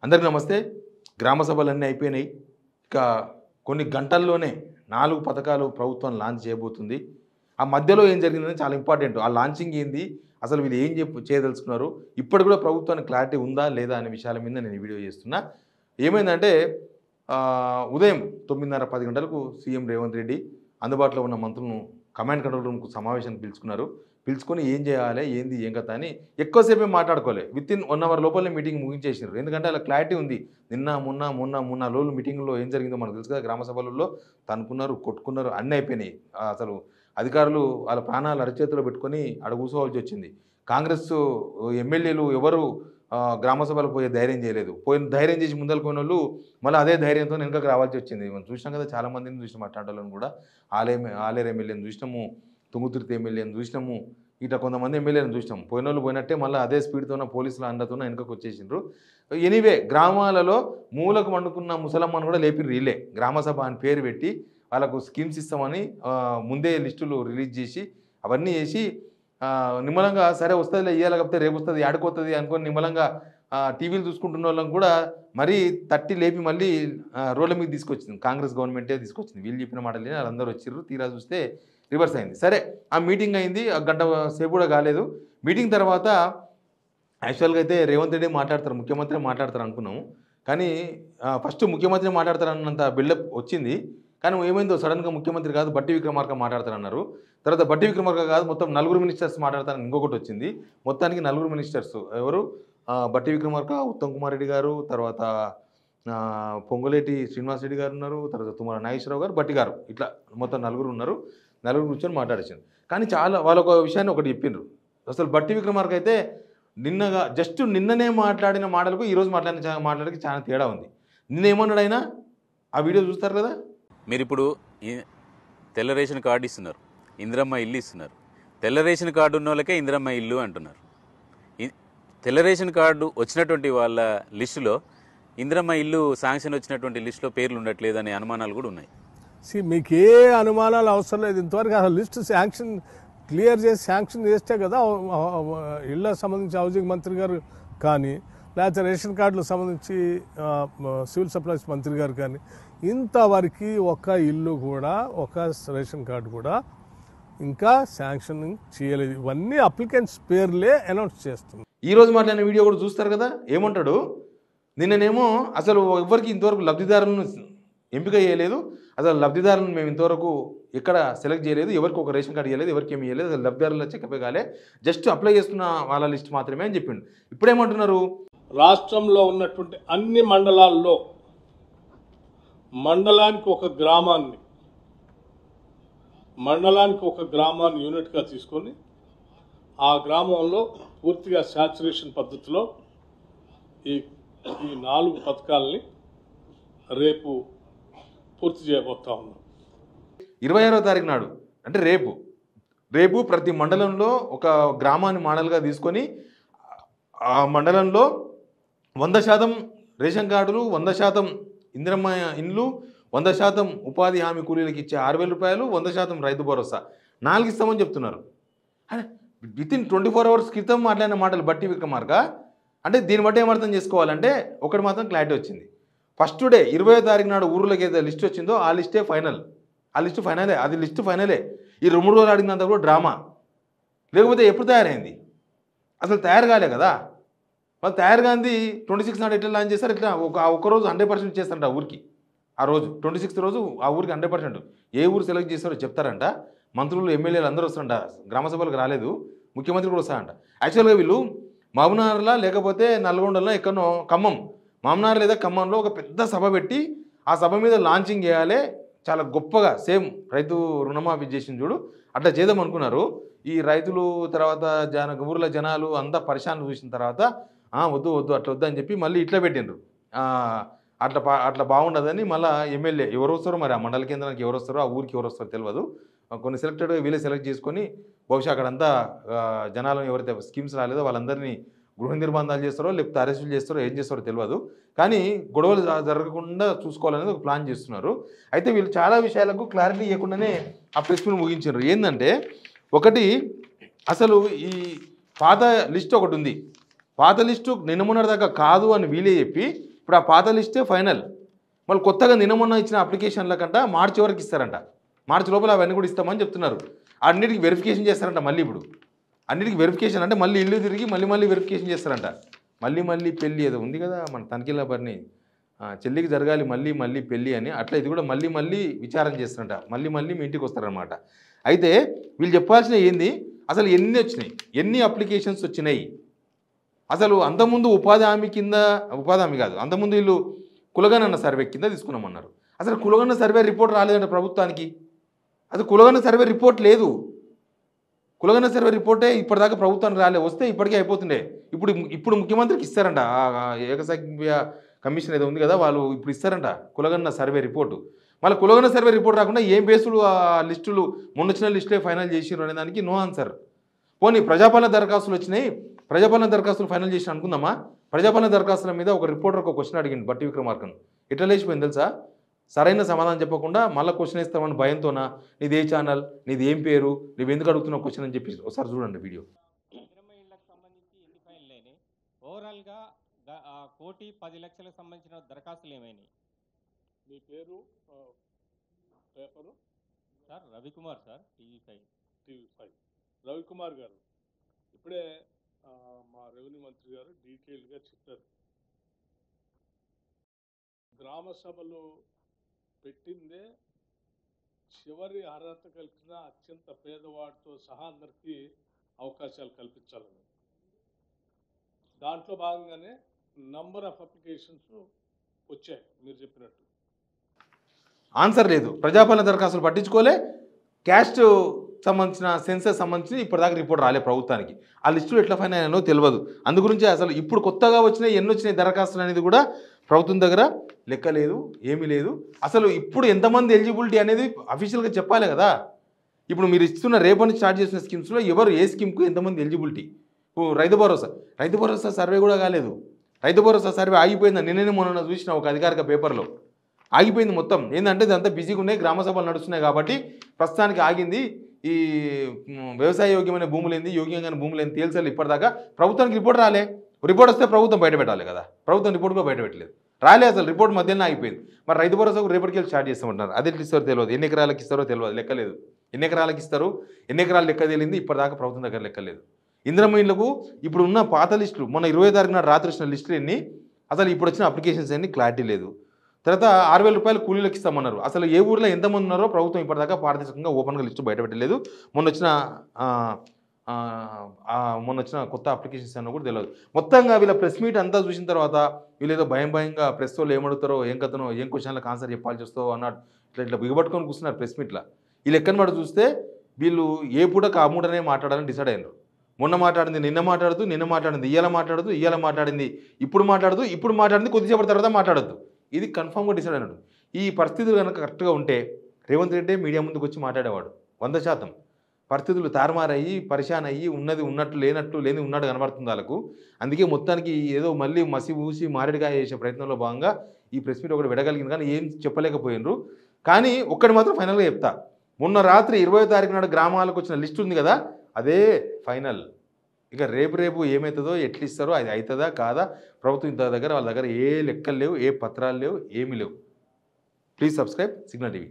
అందరికీ నమస్తే. గ్రామ సభలన్నీ అయిపోయినాయి. ఇక కొన్ని గంటల్లోనే 4 పథకాలు ప్రభుత్వం లాంచ్ చేయబోతుంది. ఆ మధ్యలో ఏం జరిగిందని చాలా ఇంపార్టెంట్. ఆ లాంచింగ్ ఏంది, అసలు వీళ్ళు ఏం చేయదలుచుకున్నారు, ఇప్పటి కూడా ప్రభుత్వానికి క్లారిటీ ఉందా లేదా అనే విషయాల మీద నేను ఈ వీడియో చేస్తున్నా. ఏమైందంటే ఉదయం 9:30 10 గంటలకు సీఎం రేవంత్ రెడ్డి అందుబాటులో ఉన్న మంత్రులను కమాండ్ కంట్రోల్ రూమ్కు సమావేశానికి పిలుచుకొని ఏం చేయాలి, ఏంది ఏం కథ అని ఎక్కువసేపే మాట్లాడుకోలే. వితిన్ 1 అవర్ లోపలనే మీటింగ్ ముగించేసినారు. ఎందుకంటే అలా క్లారిటీ ఉంది. నిన్న మొన్న రోజులు మీటింగ్లో ఏం జరిగిందో మనకు తెలుసు కదా. గ్రామ సభలలో తనుకున్నారు, కొట్టుకున్నారు, అన్నీ అయిపోయినాయి. అసలు అధికారులు వాళ్ళ ప్రాణాలు అరచేతిలో పెట్టుకొని అక్కడ కూర్చోవాల్సి వచ్చింది. కాంగ్రెస్ ఎమ్మెల్యేలు ఎవరు గ్రామ సభలకు పోయే ధైర్యం చేయలేదు. ధైర్యం చేసి ముందరకు పోయిన వాళ్ళు మళ్ళీ అదే ధైర్యంతో వెనుకకు రావాల్సి వచ్చింది. మనం చూసినాం కదా, చాలామందిని చూసినాం. మాట్లాడాలని కూడా ఆలేరు ఎమ్మెల్యేని చూసినాము, తుంగుతుర్తి ఎమ్మెల్యేని చూసినాము, ఇట్లా కొంతమంది ఎమ్మెల్యేలను చూసినాం. పోయిన వాళ్ళు పోయినట్టే మళ్ళీ అదే స్పీడ్తోన పోలీసుల అండతోన వెనుకకు వచ్చేసిండ్రు. ఎనీవే, గ్రామాలలో మూలకు వండుకున్న ముసలమ్మను కూడా లేపిర్రు వీళ్ళే. గ్రామసభ అని పేరు పెట్టి వాళ్ళకు స్కీమ్స్ ఇస్తామని ముందే లిస్టులు రిలీజ్ చేసి అవన్నీ చేసి నిమ్మలంగా సరే వస్తుంది ఇయ్యాలి, కాకపోతే రేపు వస్తుంది ఆడుకోతుంది అనుకొని నిమ్మలంగా టీవీలు చూసుకుంటున్న వాళ్ళని కూడా మరీ తట్టి లేపి మళ్ళీ రోడ్ల మీద తీసుకొచ్చింది. కాంగ్రెస్ గవర్నమెంటే తీసుకొచ్చింది. వీళ్ళు చెప్పిన మాటలు వాళ్ళందరూ వచ్చిర్రు. తీరా చూస్తే రివర్స్ అయింది. సరే, ఆ మీటింగ్ అయింది. గంట సేపు కూడా కాలేదు. మీటింగ్ తర్వాత యాక్చువల్గా అయితే రేవంత్ రెడ్డి మాట్లాడతారు, ముఖ్యమంత్రి మాట్లాడతారు అనుకున్నాము. కానీ ఫస్ట్ ముఖ్యమంత్రి మాట్లాడతారన్నంత బిల్డప్ వచ్చింది. కానీ ఏమైందో సడన్గా ముఖ్యమంత్రి కాదు బట్టి విక్రమార్క మాట్లాడతారన్నారు. తర్వాత బట్టి విక్రమార్క కాదు మొత్తం 4 మినిస్టర్స్ మాట్లాడతారని ఇంకొకటి వచ్చింది. మొత్తానికి 4 మినిస్టర్స్ ఎవరు? బట్టి విక్రమార్క, ఉత్తమ్ కుమార్ రెడ్డి గారు, తర్వాత పొంగులేటి శ్రీనివాస్ రెడ్డి గారు ఉన్నారు, తర్వాత తుమ్మల నాగేశ్వరరావు గారు, బట్టి గారు, ఇట్లా మొత్తం 4 ఉన్నారు. 4 కూర్చొని మాట్లాడేసాను. కానీ చాలా వాళ్ళు ఒక విషయాన్ని ఒకటి చెప్పిండ్రు. అసలు బట్టి విక్రమార్క అయితే నిన్ననే మాట్లాడిన మాటలకు ఈరోజు మాట్లాడికి చాలా తేడా ఉంది. నిన్న ఏమన్నాడు ఆయన, ఆ వీడియో చూస్తారు కదా. మీరు ఇప్పుడు తెల్ల రేషన్ కార్డు ఇస్తున్నారు, ఇందిరమ్మ ఇల్లు ఇస్తున్నారు. తెల్ల రేషన్ కార్డు ఉన్న వాళ్ళకే ఇందిరమ్మ ఇల్లు అంటున్నారు. తెల్ల రేషన్ కార్డు వచ్చినటువంటి వాళ్ళ లిస్టులో ఇందిరమ్మ ఇల్లు శాంక్షన్ వచ్చినటువంటి లిస్టులో పేర్లు ఉండట్లేదు అనే అనుమానాలు కూడా ఉన్నాయి. మీకు ఏ అనుమానాలు అవసరం లేదు. ఇంతవరకు అసలు లిస్ట్ శాంక్షన్ క్లియర్ చేసి శాంక్షన్ చేస్తే కదా ఇళ్ళకు సంబంధించి హౌసింగ్ మంత్రి గారు కానీ, లేకపోతే రేషన్ కార్డులకు సంబంధించి సివిల్ సప్లైస్ మంత్రి గారు కానీ, ఇంతవరకు ఒక ఇల్లు కూడా ఒక రేషన్ కార్డు కూడా ఇంకా శాంక్షన్ చేయలేదు. ఇవన్నీ అప్లికెంట్స్ పేర్లే అనౌన్స్ చేస్తుంది. ఈరోజు మాట్లాడిన వీడియో కూడా చూస్తారు కదా. ఏమంటాడు, నిన్ననేమో అసలు ఎవరికి ఇంతవరకు లబ్ధిదారులను ఎంపిక చేయలేదు, అసలు లబ్ధిదారులను మేము ఇంతవరకు ఎక్కడ సెలెక్ట్ చేయలేదు, ఎవరికి ఒక రేషన్ కార్డు ఇవ్వలేదు, ఎవరికి ఏమి ఇవ్వలేదు, అసలు లబ్ధిదారులు చెక్ కాలే, జస్ట్ అప్లై చేస్తున్న వాళ్ళ లిస్ట్ మాత్రమే అని చెప్పిండు. ఇప్పుడేమంటున్నారు, రాష్ట్రంలో ఉన్నటువంటి అన్ని మండలాల్లో మండలానికి ఒక గ్రామాన్ని యూనిట్గా తీసుకొని ఆ గ్రామంలో పూర్తిగా శాచురేషన్ పద్ధతిలో ఈ 4 పథకాలని రేపు పూర్తి చేయబోతా ఉన్నాం. 26వ తారీఖు నాడు అంటే రేపు ప్రతి మండలంలో ఒక గ్రామాన్ని మోడల్గా తీసుకొని ఆ మండలంలో 100% రేషన్ కార్డులు, 100% ఇందిరమ్మ ఇండ్లు, 100% ఉపాధి హామీ కూలీలకు ఇచ్చే 6,000 రూపాయలు, 100% రైతు భరోసా 4 ఇస్తామని చెప్తున్నారు. అంటే వితిన్ 24 అవర్స్ క్రితం మాట్లాడిన మాటలు బట్టి విక్రమార్క. అంటే దీన్ని బట్టి ఏమర్థం చేసుకోవాలంటే ఒకటి మాత్రం క్లారిటీ వచ్చింది. ఫస్ట్ డే 20వ తారీఖు నాడు ఊర్లోకి ఏదైతే లిస్ట్ వచ్చిందో ఆ లిస్టే ఫైనల్. ఆ లిస్టు ఫైనలే, అది లిస్టు ఫైనలే. ఈ 2 రోజులు అడిగినంత కూడా డ్రామా. లేకపోతే ఎప్పుడు తయారైంది? అసలు తయారు కాలే కదా. వాళ్ళు తయారు కాంది 26 నాడు ఎట్లా లాంచ్ చేస్తారు, ఇట్లా ఒక్కరోజు 100% చేస్తారంట ఆ ఊరికి. ఆ రోజు 26 రోజు ఆ ఊరికి 100%. ఏ ఊరు సెలెక్ట్ చేస్తారో చెప్తారంట. మంత్రులు ఎమ్మెల్యేలు అందరూ వస్తారంట. గ్రామ సభలకు రాలేదు, ముఖ్యమంత్రి కూడా వస్తారంట. యాక్చువల్గా వీళ్ళు మహబూబ్నగర్లో లేకపోతే నల్గొండలో ఎక్కడో మహబూబ్నగర్ లేదా ఖమ్మంలో ఒక పెద్ద సభ పెట్టి ఆ సభ మీద లాంచింగ్ చేయాలి, చాలా గొప్పగా సేమ్ రైతు రుణమాఫీ చేసింది చూడు అట్లా చేద్దాం అనుకున్నారు. ఈ రైతులు తర్వాత ఊర్ల జనాలు అంతా పరిశాన్ చూసిన తర్వాత వద్దు అట్లా వద్దు అని చెప్పి మళ్ళీ ఇట్లా పెట్టిండ్రు. అట్లా బాగుండదని మళ్ళీ ఎమ్మెల్యే ఎవరు వస్తారో, మరి ఆ మండల కేంద్రానికి ఎవరు వస్తారో, ఆ ఊరికి ఎవరు వస్తారో తెలియదు, కొన్ని సెలెక్టెడ్గా వీళ్ళే సెలెక్ట్ చేసుకొని బహుశా అక్కడంతా జనాలను ఎవరైతే స్కీమ్స్ రాలేదో వాళ్ళందరినీ గృహ నిర్బంధాలు చేస్తారో లేకపోతే అరెస్టులు చేస్తారో ఏం చేస్తారో తెలియదు. కానీ గొడవలు జరగకుండా చూసుకోవాలనేది ఒక ప్లాన్ చేస్తున్నారు. అయితే వీళ్ళు చాలా విషయాలకు క్లారిటీ ఇవ్వకుండానే ఆ ప్రెస్ మీట్ ముగించారు. ఏంటంటే ఒకటి, అసలు ఈ పాత లిస్ట్ ఒకటి ఉంది. పాత లిస్టు నిన్న మొన్నటి దాకా కాదు అని వీలే చెప్పి ఇప్పుడు ఆ పాత లిస్టే ఫైనల్. వాళ్ళు కొత్తగా నిన్న మొన్న ఇచ్చిన అప్లికేషన్ల కంట మార్చి వరకు ఇస్తారంట. మార్చి లోపల అవన్నీ కూడా ఇస్తామని చెప్తున్నారు. అన్నిటికీ వెరిఫికేషన్ చేస్తారంట మళ్ళీ. ఇప్పుడు అన్నిటికీ వెరిఫికేషన్ అంటే మళ్ళీ ఇల్లు తిరిగి మళ్ళీ వెరిఫికేషన్ చేస్తారంట. మళ్ళీ పెళ్ళి ఏదో ఉంది కదా మన తనిఖీల పని, చెల్లికి జరగాలి మళ్ళీ పెళ్ళి అని, అట్లా ఇది కూడా మళ్ళీ విచారణ చేస్తారంట. మళ్ళీ మీ ఇంటికి వస్తారనమాట. అయితే వీళ్ళు చెప్పాల్సిన ఏంది, అసలు ఎన్ని వచ్చినాయి, ఎన్ని అప్లికేషన్స్ వచ్చినాయి, అసలు అంతకుముందు ఉపాధి హామీ కాదు, అంతకుముందు వీళ్ళు కులగణన సర్వే కింద తీసుకున్నామన్నారు. అసలు కులగణన సర్వే రిపోర్ట్ రాలేదంట ప్రభుత్వానికి. అది కులగణన సర్వే రిపోర్ట్ లేదు. కులగణన సర్వే రిపోర్టే ఇప్పటిదాకా ప్రభుత్వానికి రాలే. వస్తే ఇప్పటికే అయిపోతుండే. ఇప్పుడు ముఖ్యమంత్రికి ఇస్తారంట. ఏకసభ్య కమిషన్ ఏదో ఉంది కదా, వాళ్ళు ఇప్పుడు ఇస్తారంట కులగణన సర్వే రిపోర్టు. మళ్ళీ కులగణన సర్వే రిపోర్ట్ రాకుండా ఏం బేసుడు ఆ లిస్టులు మొన్న వచ్చిన లిస్టులే ఫైనల్ చేసిరు అనే దానికి నో ఆన్సర్. పోనీ ప్రజాపాలన దరఖాస్తులు వచ్చినాయి, ప్రజాపాలన దరఖాస్తులు ఫైనల్ చేసి అనుకుందామా. ప్రజాపాలన దరఖాస్తుల మీద ఒక రిపోర్టర్ ఒక క్వశ్చన్ అడిగింది బట్టి విక్రమార్కన్. ఎట్లా లేచిపోయింది తెలుసా? సరైన సమాధానం చెప్పకుండా మళ్ళీ క్వశ్చన్ ఇస్తామని భయంతోనా, నీది ఏ ఛానల్, నీది ఏం పేరు, నువ్వు ఎందుకు అడుగుతున్నావు క్వశ్చన్ అని చెప్పి ఒకసారి చూడండి వీడియో. ఓవరాల్గా 1,10,00,000 సంబంధించిన దరఖాస్తులు ఏమైనాయి? మీ పేరు, paper? Sir Ravikumar sir, TV5. Ravikumar గారు, ఇప్పుడే మా రెవెన్యూ మంత్రి గారు డీటెయిల్గా చెప్పారు. గ్రామ సభలు పెట్టిందే చివరి అర్హత కలిగిన అత్యంత పేదవాడితో సహా అందరికీ అవకాశాలు కల్పించాలని. దాంట్లో భాగంగానే నంబర్ ఆఫ్ అప్లికేషన్స్ వచ్చాయి మీరు చెప్పినట్టు. ఆన్సర్ లేదు. ప్రజాపాలన దరఖాస్తులు పట్టించుకోలే, క్యాస్ట్ సంబంధించిన సెన్సస్ సంబంధించి ఇప్పటిదాకా రిపోర్ట్ రాలే ప్రభుత్వానికి. ఆ లిస్టులు ఎట్లా ఫైన్ అయినాయో తెలియదు. అందుగురించి అసలు ఇప్పుడు కొత్తగా వచ్చినాయి ఎన్ని వచ్చినాయి దరఖాస్తులు అనేది కూడా ప్రభుత్వం దగ్గర లెక్క లేదు, ఏమీ లేదు. అసలు ఇప్పుడు ఎంతమంది ఎలిజిబిలిటీ అనేది అఫీషియల్గా చెప్పాలి కదా. ఇప్పుడు మీరు ఇస్తున్న రేపటి స్టార్ట్ చేసిన స్కీమ్స్లో ఎవరు ఏ స్కీమ్కు ఎంతమంది ఎలిజిబిలిటీ. రైతు భరోసా సర్వే కూడా కాలేదు. రైతు భరోసా సర్వే ఆగిపోయింది. నిన్ననే మొన్న చూసిన ఒక అధికారిక పేపర్లో ఆగిపోయింది మొత్తం. ఏంటంటే ఇదంతా బిజీగా ఉన్నాయి, గ్రామ సభలు నడుస్తున్నాయి కాబట్టి ప్రస్తుతానికి ఆగింది. ఈ వ్యవసాయ యోగ్యమైన భూములు ఏంది, యోగ్యంగా భూములు ఏంది తేల్చాలి. ఇప్పటిదాకా ప్రభుత్వానికి రిపోర్ట్ రాలే. రిపోర్ట్ వస్తే ప్రభుత్వం బయట పెట్టాలి కదా. ప్రభుత్వం రిపోర్ట్ కూడా బయట పెట్టలేదు, రాలే. అసలు రిపోర్ట్ మధ్యలో ఆగిపోయింది. మరి రైతు భరోసాకు రేపటికి వెళ్ళి స్టార్ట్ చేస్తామంటున్నారు. అది ఎట్లా ఇస్తారో తెలియదు, ఎన్ని ఎకరాలకు ఇస్తారో తెలియదు, లెక్కలేదు. ఎన్ని ఎకరాలకు ఇస్తారు, ఎన్ని ఎకరాలు లెక్క తేలింది ఇప్పటిదాకా ప్రభుత్వం దగ్గర లెక్కలేదు. ఇందిరమ్మ ఇళ్లకు ఇప్పుడు ఉన్న పాత లిస్టులు, మొన్న 20 తారీఖు నాడు రాత్రి వచ్చిన లిస్టులు ఎన్ని, అసలు ఇప్పుడు వచ్చిన అప్లికేషన్స్ ఎన్ని క్లారిటీ లేదు. తర్వాత 6,000 రూపాయలు కూలీలకు ఇస్తామన్నారు. అసలు ఏ ఊర్లో ఎంతమంది ఉన్నారో ప్రభుత్వం ఇప్పటిదాకా పారదర్శకంగా ఓపెన్గా లిస్టు బయటపెట్టలేదు. మొన్న వచ్చిన కొత్త అప్లికేషన్స్ అన్న కూడా తెలియదు. మొత్తంగా వీళ్ళ ప్రెస్ మీట్ అంతా చూసిన తర్వాత వీళ్ళు ఏదో భయంగా ప్రెస్ వాళ్ళు ఏమడుగుతారో, ఏం కథనో, ఏం క్వశ్చన్లకు ఆన్సర్ చెప్పాల్సి వస్తావో అన్నట్టు ఇట్లా బిగబట్టుకొని కూర్చున్నారు ప్రెస్ మీట్లో. ఈ లెక్కను బట్టి చూస్తే వీళ్ళు ఏ పూటకు ఆ మూటనే మాట్లాడాలని డిసైడ్ అయినారు. మొన్న మాట్లాడింది నిన్న మాట్లాడింది ఇయ్యాల మాట్లాడింది ఇప్పుడు మాట్లాడింది కొద్దిసేపటి తర్వాత మాట్లాడద్దు. ఇది కన్ఫామ్గా డిసైడ్ అయినట్టు. ఈ పరిస్థితులు కనుక కరెక్ట్గా ఉంటే రేవంత్ రెడ్డి మీడియా ముందుకు వచ్చి మాట్లాడేవాడు 100%. పరిస్థితులు తారుమారయ్యి పరిశాన్ అయ్యి ఉన్నది ఉన్నట్టు లేని ఉన్నట్టు కనబడుతుంది వాళ్ళకు. అందుకే మొత్తానికి ఏదో మళ్ళీ మసి ఊసి మారేడుగా చేసే ప్రయత్నంలో భాగంగా ఈ ప్రెస్ మీట్ ఒకటి విడగలిగింది, కానీ ఏం చెప్పలేకపోయినరు. కానీ ఒక్కటి మాత్రం ఫైనల్గా చెప్తా, మొన్న రాత్రి 20 తారీఖు నాడు గ్రామాలకు వచ్చిన లిస్ట్ ఉంది కదా, అదే ఫైనల్. ఇక రేపు ఏమవుతుందో, ఎట్లు ఇస్తారో, అది అవుతుందా కాదా, ప్రభుత్వం వాళ్ళ దగ్గర ఏ లెక్కలు లేవు, ఏ పత్రాలు లేవు, ఏమీ లేవు. Please subscribe signal TV.